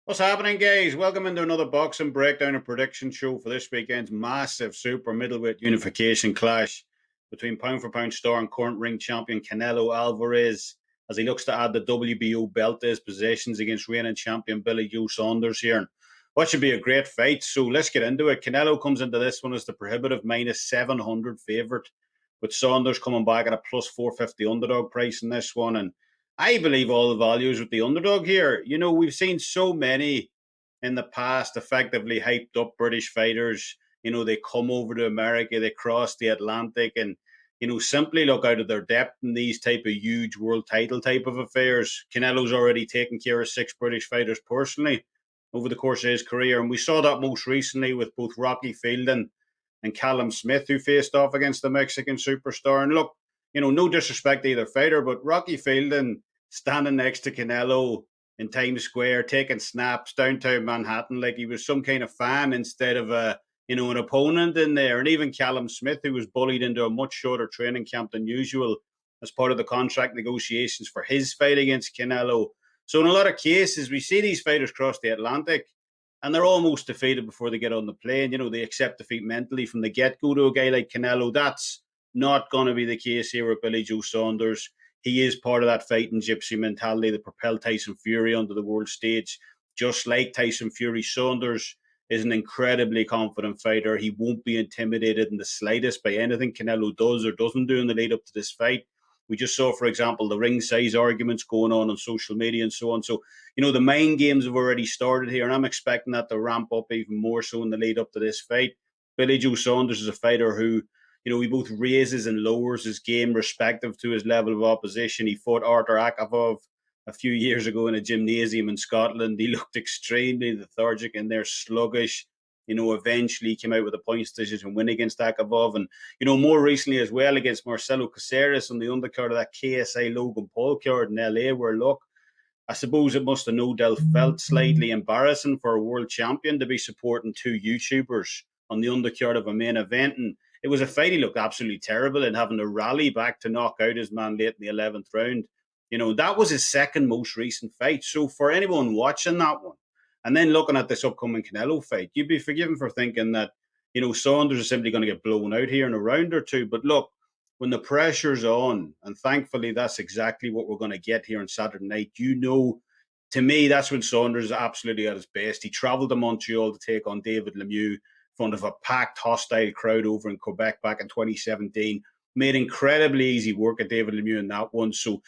What's happening, guys? Welcome into another boxing breakdown and prediction show for this weekend's massive super middleweight unification clash between pound for pound star and current ring champion Canelo Alvarez as he looks to add the WBO belt to his possessions against reigning champion Joe Saunders here. And what should be a great fight. So let's get into it. Canelo comes into this one as the prohibitive minus 700 favourite, with Saunders coming back at a plus 450 underdog price in this one. And I believe all the values with the underdog here. You know, we've seen so many in the past effectively hyped up British fighters. You know, they come over to America, they cross the Atlantic and, simply look out of their depth in these type of huge world title type of affairs. Canelo's already taken care of 6 British fighters personally over the course of his career. And we saw that most recently with both Rocky Fielding and Callum Smith, who faced off against the Mexican superstar. And look, no disrespect to either fighter, but Rocky Fielding standing next to Canelo in Times Square, taking snaps downtown Manhattan like he was some kind of fan instead of an opponent in there. And even Callum Smith, who was bullied into a much shorter training camp than usual as part of the contract negotiations for his fight against Canelo. So in a lot of cases, we see these fighters cross the Atlantic and they're almost defeated before they get on the plane. They accept defeat mentally from the get-go to a guy like Canelo. That's not going to be the case here with Joe Saunders. He is part of that fighting gypsy mentality that propelled Tyson Fury onto the world stage. Just like Tyson Fury, Saunders is an incredibly confident fighter. He won't be intimidated in the slightest by anything Canelo does or doesn't do in the lead up to this fight. We just saw, for example, the ring size arguments going on social media and so on. So, the mind games have already started here, and I'm expecting that to ramp up even more so in the lead up to this fight. Joe Saunders is a fighter who, he both raises and lowers his game respective to his level of opposition. He fought Artur Akavov a few years ago in a gymnasium in Scotland. He looked extremely lethargic in there, sluggish. Eventually came out with a points decision win against Akavov. And, more recently as well against Marcelo Coceres on the undercard of that KSI Logan Paul card in LA, where, look, I suppose it must have no doubt felt slightly embarrassing for a world champion to be supporting 2 YouTubers on the undercard of a main event. And it was a fight he looked absolutely terrible in, having to rally back to knock out his man late in the 11th round. That was his second most recent fight. So for anyone watching that one, and then looking at this upcoming Canelo fight, you'd be forgiven for thinking that, Saunders is simply going to get blown out here in a round or two. But look, when the pressure's on, and thankfully that's exactly what we're going to get here on Saturday night, to me, that's when Saunders is absolutely at his best. He travelled to Montreal to take on David Lemieux in front of a packed, hostile crowd over in Quebec back in 2017. Made incredibly easy work at David Lemieux in that one. So,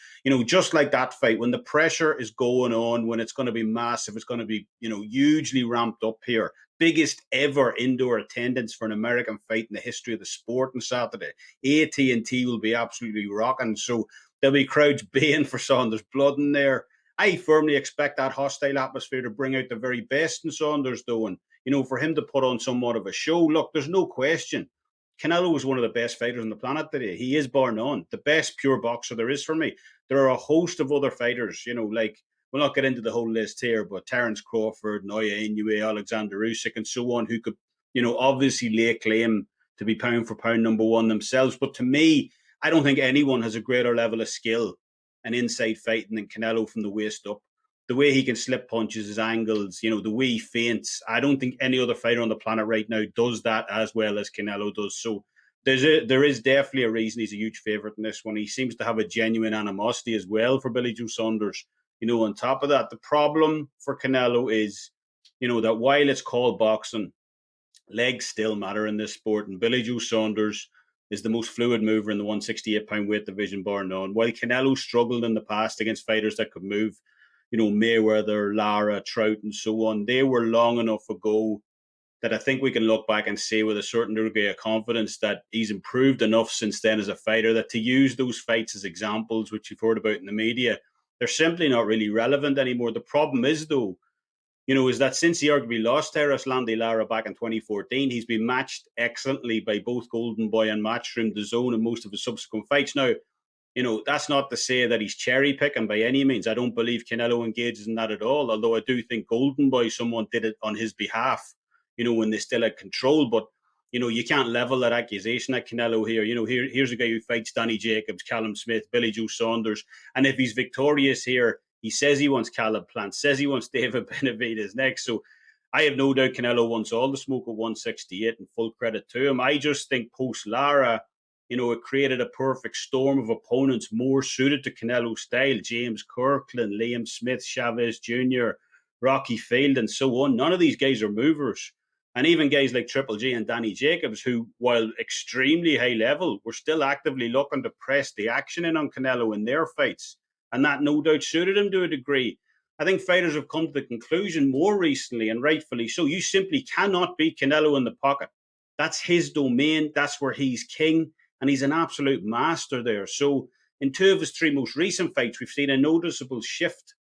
just like that fight, when the pressure is going on, when it's going to be massive, it's going to be, hugely ramped up here. Biggest ever indoor attendance for an American fight in the history of the sport on Saturday. AT&T will be absolutely rocking. So there'll be crowds baying for Saunders' blood in there. I firmly expect that hostile atmosphere to bring out the very best in Saunders, though. And, for him to put on somewhat of a show, look, there's no question. Canelo is one of the best fighters on the planet today. He is bar none. The best pure boxer there is for me. There are a host of other fighters, like, we'll not get into the whole list here, but Terence Crawford, Naoya Inoue, Alexander Usyk, and so on, who could, obviously lay claim to be pound for pound number one themselves. But to me, I don't think anyone has a greater level of skill and inside fighting than Canelo from the waist up. The way he can slip punches, his angles, the way he feints. I don't think any other fighter on the planet right now does that as well as Canelo does. So there is definitely a reason he's a huge favourite in this one. He seems to have a genuine animosity as well for Joe Saunders. On top of that, the problem for Canelo is, that while it's called boxing, legs still matter in this sport. And Joe Saunders is the most fluid mover in the 168-pound weight division, bar none. While Canelo struggled in the past against fighters that could move, Mayweather, Lara, Trout, and so on, they were long enough ago that I think we can look back and say with a certain degree of confidence that he's improved enough since then as a fighter that to use those fights as examples, which you've heard about in the media, they're simply not really relevant anymore. The problem is, though, is that since he arguably lost to Erislandy Lara back in 2014, he's been matched excellently by both Golden Boy and Matchroom DAZN in most of his subsequent fights. Now, that's not to say that he's cherry picking by any means. I don't believe Canelo engages in that at all, although I do think Golden Boy, someone did it on his behalf, when they still had control. But, you can't level that accusation at Canelo here. Here's a guy who fights Danny Jacobs, Callum Smith, Joe Saunders. And if he's victorious here, He says he wants Caleb Plant, says he wants David Benavidez next. So I have no doubt Canelo wants all the smoke at 168, and full credit to him. I just think post Lara, it created a perfect storm of opponents more suited to Canelo's style. James Kirkland, Liam Smith, Chavez Jr., Rocky Field, and so on. None of these guys are movers. And even guys like Triple G and Danny Jacobs, who, while extremely high level, were still actively looking to press the action in on Canelo in their fights. And that no doubt suited him to a degree. I think fighters have come to the conclusion more recently, and rightfully so, you simply cannot beat Canelo in the pocket. That's his domain. That's where he's king. And he's an absolute master there. So in 2 of his 3 most recent fights, we've seen a noticeable shift,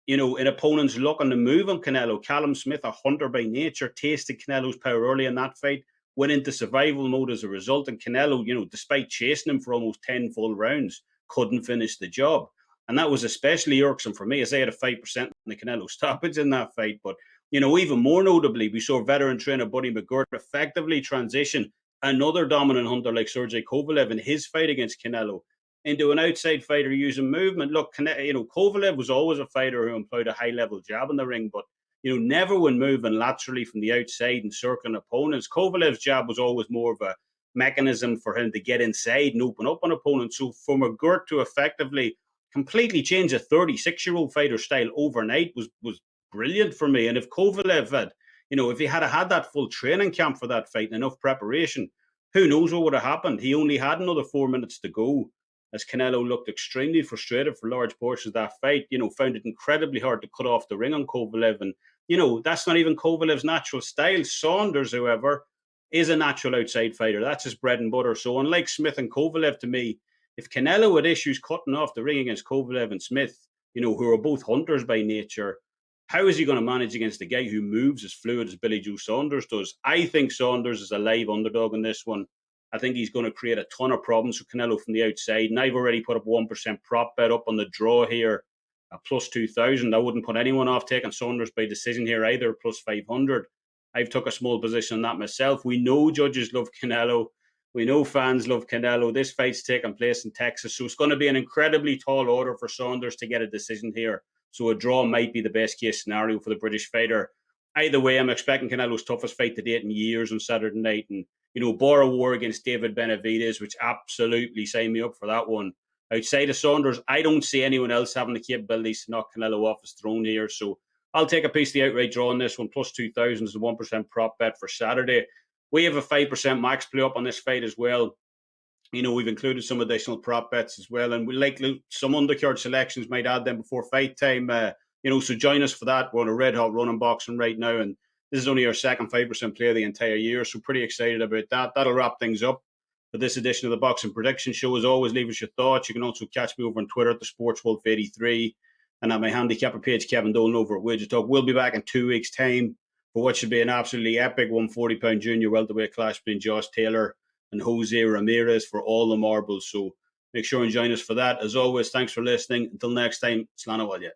in opponents looking to move on Canelo. Callum Smith, a hunter by nature, tasted Canelo's power early in that fight, went into survival mode as a result. And Canelo, despite chasing him for almost 10 full rounds, couldn't finish the job. And that was especially irksome for me, as I had a 5% in the Canelo stoppage in that fight. But, even more notably, we saw veteran trainer Buddy McGirt effectively transition another dominant hunter like Sergey Kovalev in his fight against Canelo into an outside fighter using movement. Look, Kovalev was always a fighter who employed a high-level jab in the ring, but, never when moving laterally from the outside and circling opponents. Kovalev's jab was always more of a mechanism for him to get inside and open up on opponents. So for McGirt to effectively completely change a 36-year-old fighter style overnight was brilliant for me. And if Kovalev had, if he had had that full training camp for that fight and enough preparation, who knows what would have happened? He only had another 4 minutes to go, as Canelo looked extremely frustrated for large portions of that fight, found it incredibly hard to cut off the ring on Kovalev. And, that's not even Kovalev's natural style. Saunders, however, is a natural outside fighter. That's his bread and butter. So unlike Smith and Kovalev, to me, if Canelo had issues cutting off the ring against Kovalev and Smith, who are both hunters by nature, how is he going to manage against a guy who moves as fluid as Billy Joe Saunders does? I think Saunders is a live underdog in this one. I think he's going to create a ton of problems for Canelo from the outside. And I've already put up 1% prop bet up on the draw here at plus 2,000. I wouldn't put anyone off taking Saunders by decision here either, plus 500. I've took a small position on that myself. We know judges love Canelo. We know fans love Canelo. This fight's taking place in Texas, so it's going to be an incredibly tall order for Saunders to get a decision here. So a draw might be the best case scenario for the British fighter. Either way, I'm expecting Canelo's toughest fight to date in years on Saturday night. And, bar a war against David Benavidez, which absolutely sign me up for that one. Outside of Saunders, I don't see anyone else having the capabilities to knock Canelo off his throne here. So I'll take a piece of the outright draw on this one. Plus 2,000 is a 1% prop bet for Saturday. We have a 5% max play up on this fight as well. We've included some additional prop bets as well. And we like some undercard selections, might add them before fight time. So join us for that. We're on a red hot run unboxing right now. And this is only our second 5% play of the entire year. So pretty excited about that. That'll wrap things up for this edition of the Boxing Prediction Show. As always, leave us your thoughts. You can also catch me over on Twitter at the SportsWolf83 and at my handicapper page, Kevin Dolan, over at WagerTalk. We'll be back in 2 weeks' time for what should be an absolutely epic 140-pound junior welterweight clash between Josh Taylor and Jose Ramirez for all the marbles. So make sure and join us for that. As always, thanks for listening. Until next time, Slán Bhaile.